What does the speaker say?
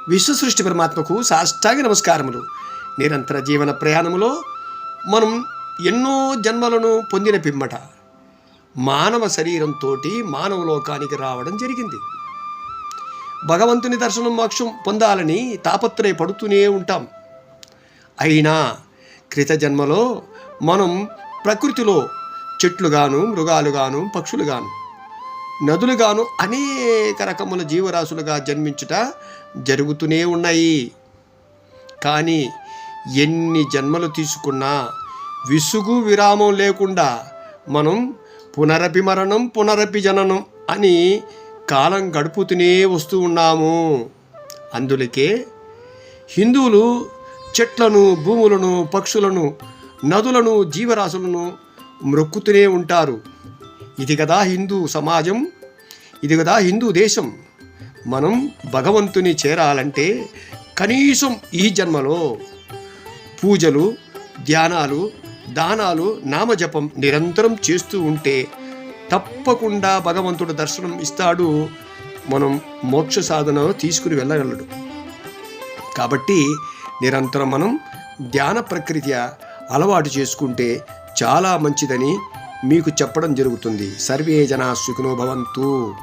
విశ్వసృష్టి పరమాత్మకు సాష్టాంగ నమస్కారములు. నిరంతర జీవన ప్రయాణములో మనం ఎన్నో జన్మలను పొందిన పిమ్మట మానవ శరీరంతో మానవ లోకానికి రావడం జరిగింది. భగవంతుని దర్శనం మోక్షం పొందాలని తాపత్రయపడుతూనే ఉంటాం. అయినా క్రిత జన్మలో మనం ప్రకృతిలో చెట్లుగాను, మృగాలుగాను, పక్షులుగాను, నదులుగాను అనేక రకముల జీవరాశులుగా జన్మించుట జరుగుతూనే ఉన్నాయి. కానీ ఎన్ని జన్మలు తీసుకున్నా విసుగు విరామం లేకుండా మనం పునరపి మరణం పునరపి జననం అని కాలం గడుపుతూనే వస్తూ ఉన్నాము. అందులకే హిందువులు చెట్లను, భూములను, పక్షులను, నదులను, జీవరాశులను మ్రొక్కుతూనే ఉంటారు. ఇది కదా హిందూ సమాజం, ఇది కదా హిందూ దేశం. మనం భగవంతుని చేరాలంటే కనీసం ఈ జన్మలో పూజలు, ధ్యానాలు, దానాలు, నామజపం నిరంతరం చేస్తూ ఉంటే తప్పకుండా భగవంతుడు దర్శనం ఇస్తాడు. మనం మోక్ష సాధన తీసుకుని వెళ్ళగలడు. కాబట్టి నిరంతరం మనం ధ్యాన ప్రక్రియ అలవాటు చేసుకుంటే చాలా మంచిదని మీకు చెప్పడం జరుగుతుంది. సర్వే జనా సుఖినో భవంతు.